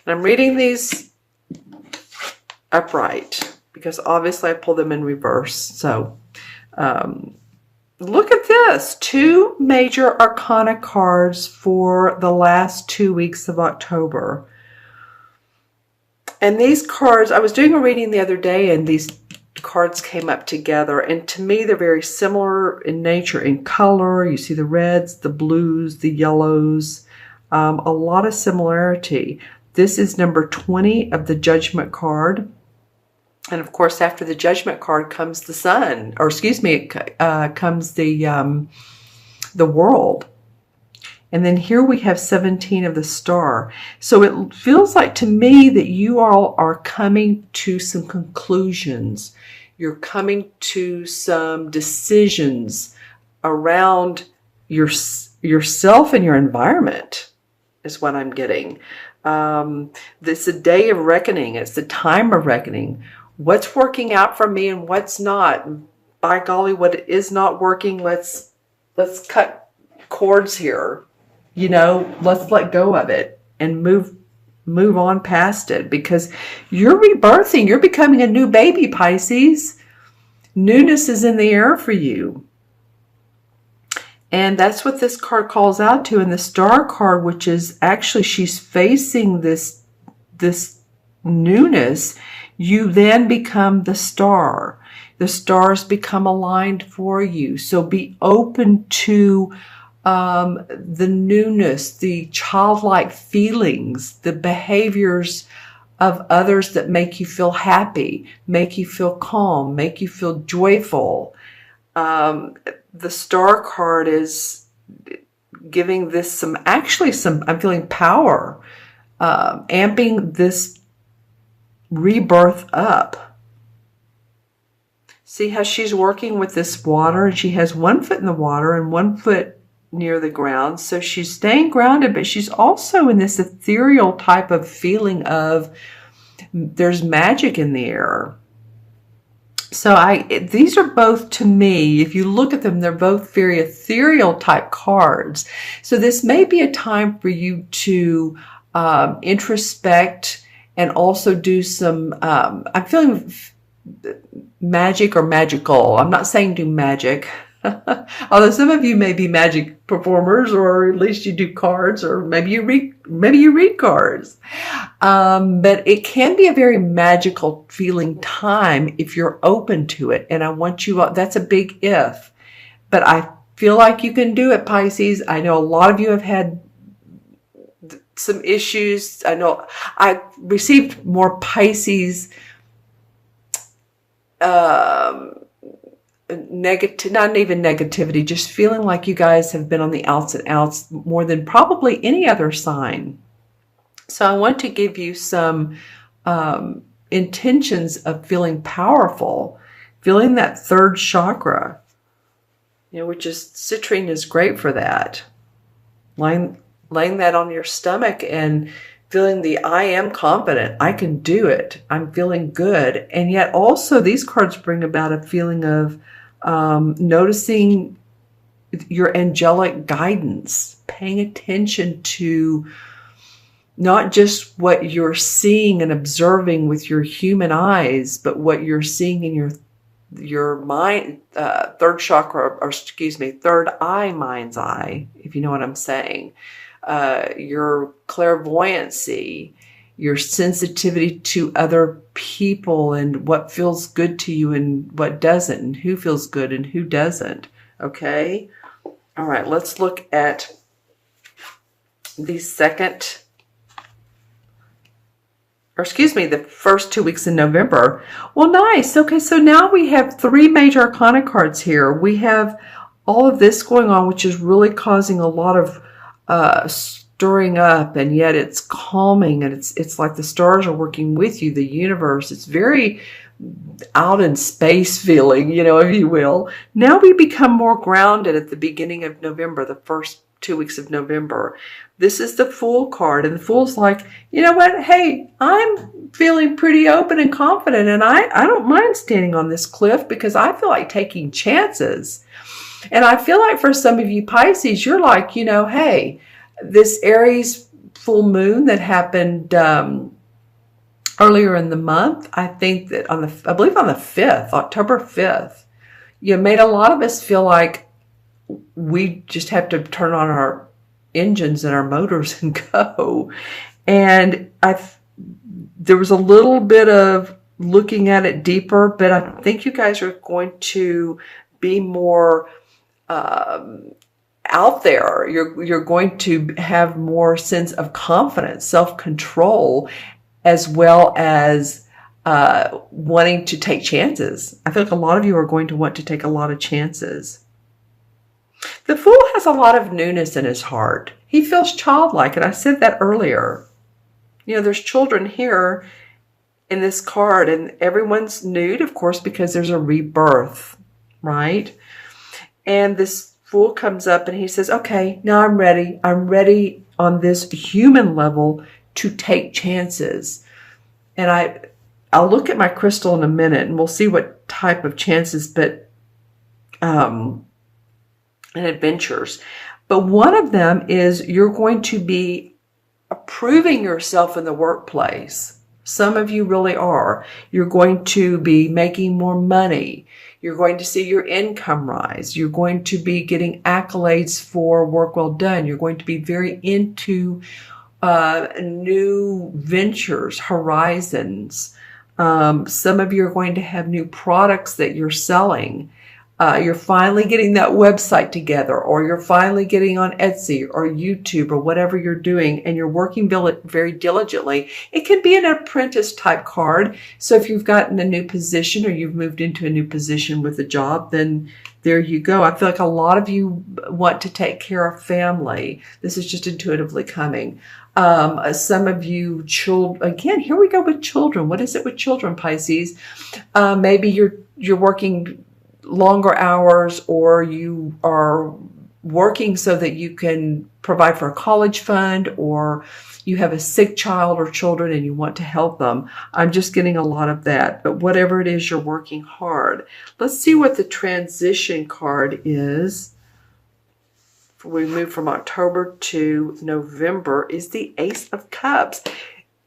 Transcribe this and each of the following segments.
And I'm reading these upright because obviously I pull them in reverse. So look at this. 2 major arcana cards for the last 2 weeks of October. And these cards, I was doing a reading the other day and these cards came up together. And to me, they're very similar in nature, in color. You see the reds, the blues, the yellows, a lot of similarity. This is number 20 of the Judgment card. And of course, after the Judgment card comes the Sun, or excuse me, comes the World. And then here we have 17 of the Star. So it feels like to me that you all are coming to some conclusions. You're coming to some decisions around yourself and your environment is what I'm getting. This is a day of reckoning. It's the time of reckoning. What's working out for me and what's not? By golly, what is not working, let's cut cords here. You know, let's let go of it and move on past it, because you're rebirthing. You're becoming a new baby, Pisces. Newness is in the air for you. And that's what this card calls out to. And the Star card, which is actually, she's facing this newness, you then become the star. The stars become aligned for you. So be open to the newness, the childlike feelings, the behaviors of others that make you feel happy, make you feel calm, make you feel joyful. The Star card is giving this I'm feeling power, amping this rebirth up. See how she's working with this water, and she has 1 foot in the water and 1 foot near the ground. So she's staying grounded, but she's also in this ethereal type of feeling of there's magic in the air. So these are both, to me, if you look at them, they're both very ethereal type cards. So this may be a time for you to introspect and also do some, I'm feeling magic or magical. I'm not saying do magic. Although some of you may be magic performers, or at least you do cards, or maybe you read cards. But it can be a very magical feeling time if you're open to it. And I want you, that's a big if, but I feel like you can do it, Pisces. I know a lot of you have had some issues. I know I received more Pisces, not even negativity, just feeling like you guys have been on the outs and outs more than probably any other sign. So I want to give you some intentions of feeling powerful, feeling that third chakra, which is citrine is great for that. Laying that on your stomach and feeling the I am confident, I can do it, I'm feeling good. And yet also these cards bring about a feeling of noticing your angelic guidance, paying attention to not just what you're seeing and observing with your human eyes, but what you're seeing in your mind, third chakra, or excuse me, third eye, mind's eye, if you know what I'm saying. Your clairvoyancy, your sensitivity to other people and what feels good to you and what doesn't, and who feels good and who doesn't. Okay? All right, let's look at the first 2 weeks in November. Well, nice. Okay, so now we have 3 major arcana cards here. We have all of this going on, which is really causing a lot of stirring up, and yet it's calming, and it's like the stars are working with you, the universe. It's very out in space feeling, if you will. Now we become more grounded at the beginning of November, the first 2 weeks of November. This is the Fool card, and the Fool's like, you know what? Hey, I'm feeling pretty open and confident, and I don't mind standing on this cliff because I feel like taking chances. And I feel like for some of you Pisces, you're like, hey, this Aries full moon that happened earlier in the month. I think that I believe on the 5th, October 5th, you made a lot of us feel like we just have to turn on our engines and our motors and go. And there was a little bit of looking at it deeper, but I think you guys are going to be more out there. You're going to have more sense of confidence, self-control, as well as wanting to take chances. I feel like a lot of you are going to want to take a lot of chances. The Fool has a lot of newness in his heart. He feels childlike, and I said that earlier. You know, there's children here in this card, and everyone's nude, of course, because there's a rebirth, right? And this Fool comes up and he says, okay, now I'm ready. I'm ready on this human level to take chances. And I'll look at my crystal in a minute and we'll see what type of chances, but and adventures. But one of them is you're going to be proving yourself in the workplace. Some of you really are. You're going to be making more money. You're going to see your income rise. You're going to be getting accolades for work well done. You're going to be very into new ventures, horizons. Some of you are going to have new products that you're selling. You're finally getting that website together, or you're finally getting on Etsy or YouTube or whatever you're doing, and you're working very diligently. It could be an apprentice type card. So if you've gotten a new position or you've moved into a new position with a job, then there you go. I feel like a lot of you want to take care of family. This is just intuitively coming. Some of you, again, here we go with children. What is it with children, Pisces? Maybe you're working longer hours, or you are working so that you can provide for a college fund, or you have a sick child or children and you want to help them. I'm just getting a lot of that, but whatever it is, you're working hard. Let's see what the transition card is. We move from October to November is the Ace of Cups.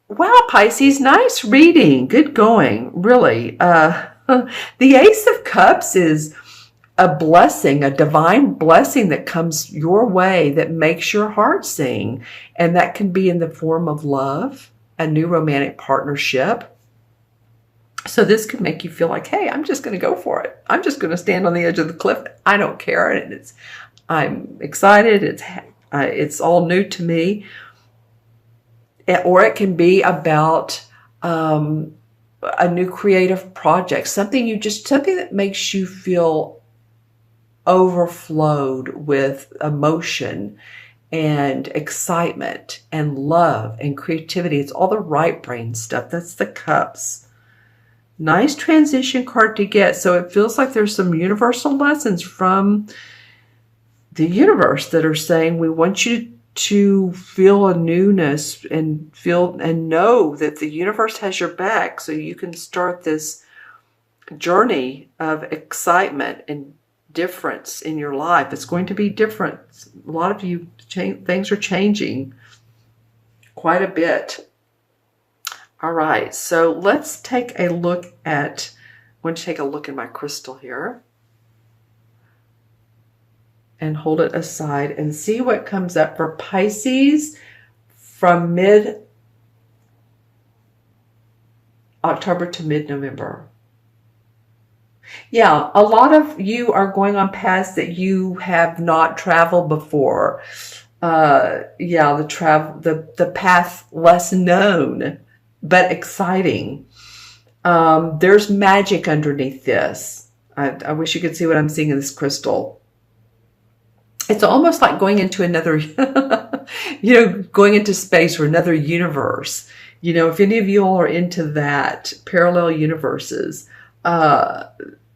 Wow, Pisces, nice reading. Good going, really. The Ace of Cups is a blessing, a divine blessing that comes your way that makes your heart sing. And that can be in the form of love, a new romantic partnership. So this could make you feel like, hey, I'm just going to go for it. I'm just going to stand on the edge of the cliff. I don't care. And I'm excited. It's all new to me. Or it can be about a new creative project, something that makes you feel overflowed with emotion and excitement and love and creativity. It's all the right brain stuff. That's the Cups. Nice transition card to get. So it feels like there's some universal lessons from the universe that are saying, we want you to feel a newness and know that the universe has your back, so you can start this journey of excitement and difference in your life. It's going to be different. A lot of you, things are changing quite a bit. All right, so let's take a look at, I'm going to take a look in my crystal here and hold it aside and see what comes up for Pisces from mid-October to mid-November. Yeah, a lot of you are going on paths that you have not traveled before. The path less known, but exciting. There's magic underneath this. I wish you could see what I'm seeing in this crystal. It's almost like going into another, going into space or another universe. If any of you all are into that, parallel universes,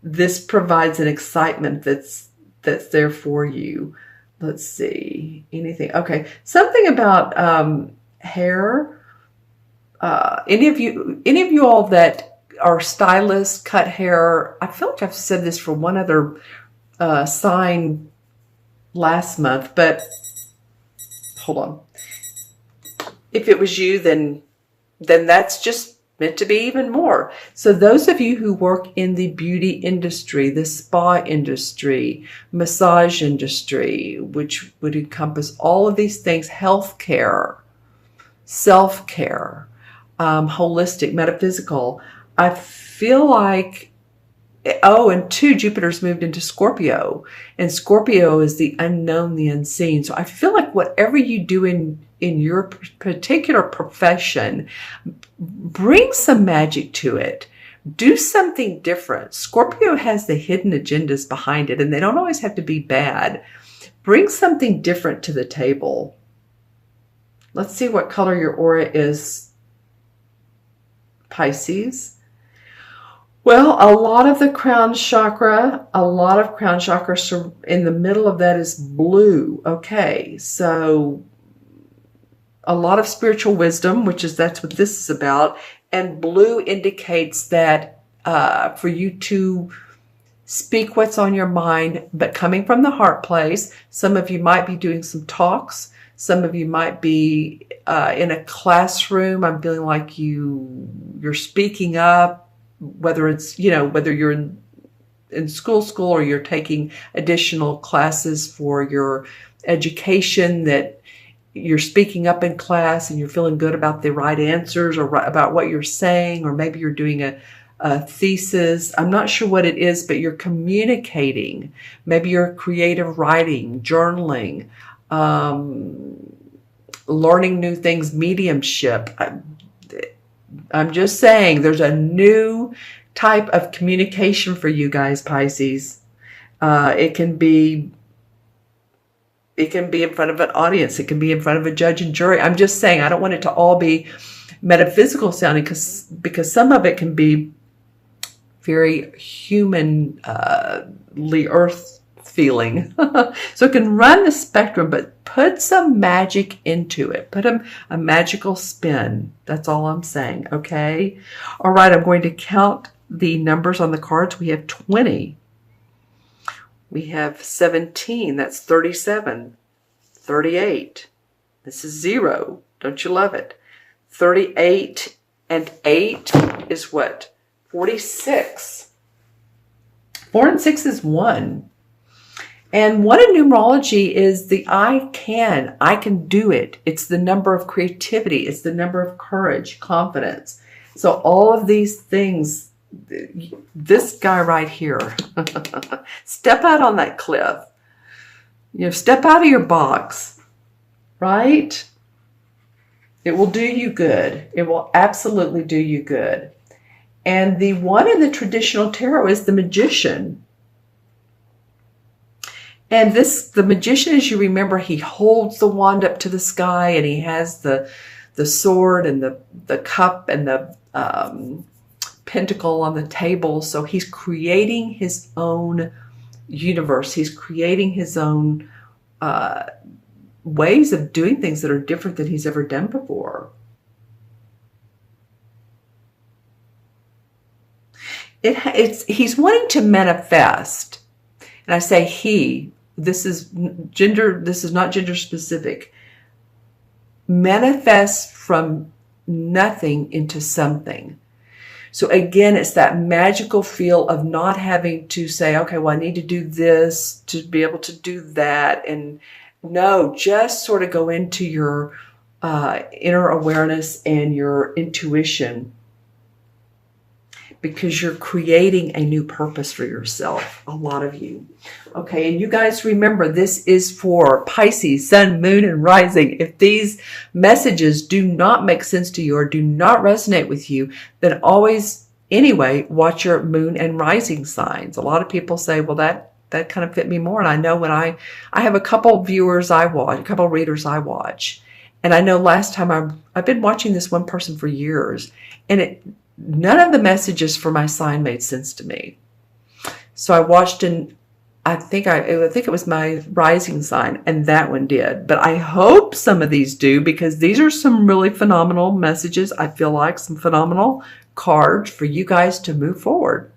this provides an excitement that's there for you. Let's see, anything. Okay, something about hair. Any of you all that are stylists, cut hair. I feel like I've said this for one other sign last month, but hold on. if it was you, then that's just meant to be even more. So those of you who work in the beauty industry, the spa industry, massage industry, which would encompass all of these things, healthcare, self-care, holistic, metaphysical, I feel like, oh, and 2, Jupiter's moved into Scorpio, and Scorpio is the unknown, the unseen. So I feel like whatever you do in your particular profession, bring some magic to it. Do something different. Scorpio has the hidden agendas behind it, and they don't always have to be bad. Bring something different to the table. Let's see what color your aura is, Pisces. Well, a lot of the crown chakra, in the middle of that is blue. Okay, so a lot of spiritual wisdom, that's what this is about. And blue indicates that for you to speak what's on your mind, but coming from the heart place. Some of you might be doing some talks. Some of you might be in a classroom. I'm feeling like you're speaking up, whether it's, whether you're in school or you're taking additional classes for your education, that you're speaking up in class and you're feeling good about the right answers or about what you're saying, or maybe you're doing a thesis. I'm not sure what it is, but you're communicating. Maybe you're creative writing, journaling, learning new things, mediumship. I'm just saying there's a new type of communication for you guys, Pisces. It can be in front of an audience. It can be in front of a judge and jury. I'm just saying, I don't want it to all be metaphysical sounding, because some of it can be very humanly earth feeling. So it can run the spectrum, but put some magic into it. Put a magical spin. That's all I'm saying. Okay. All right. I'm going to count the numbers on the cards. We have 20. We have 17. That's 37. 38. This is 0. Don't you love it? 38 and 8 is what? 46. 4 and 6 is 1. And 1 in numerology is the I can do it. It's the number of creativity. It's the number of courage, confidence. So all of these things, this guy right here, step out on that cliff. Step out of your box, right? It will do you good. It will absolutely do you good. And the 1 in the traditional tarot is the Magician. And the Magician, as you remember, he holds the wand up to the sky, and he has the sword and the cup and the pentacle on the table. So he's creating his own universe. He's creating his own ways of doing things that are different than he's ever done before. He's wanting to manifest. And I say he, this is not gender specific. Manifest from nothing into something. So again, it's that magical feel of not having to say, okay, well, I need to do this to be able to do that. And no, just sort of go into your inner awareness and your intuition, because you're creating a new purpose for yourself, a lot of you. Okay, and you guys remember, this is for Pisces, Sun, Moon, and Rising. If these messages do not make sense to you or do not resonate with you, then always, anyway, watch your Moon and Rising signs. A lot of people say, well, that kind of fit me more. And I know when I have a couple viewers I watch, a couple readers I watch. And I know last time I've been watching this one person for years, and none of the messages for my sign made sense to me. So I watched, and I think it was my rising sign, and that one did. But I hope some of these do, because these are some really phenomenal messages. I feel like some phenomenal cards for you guys to move forward.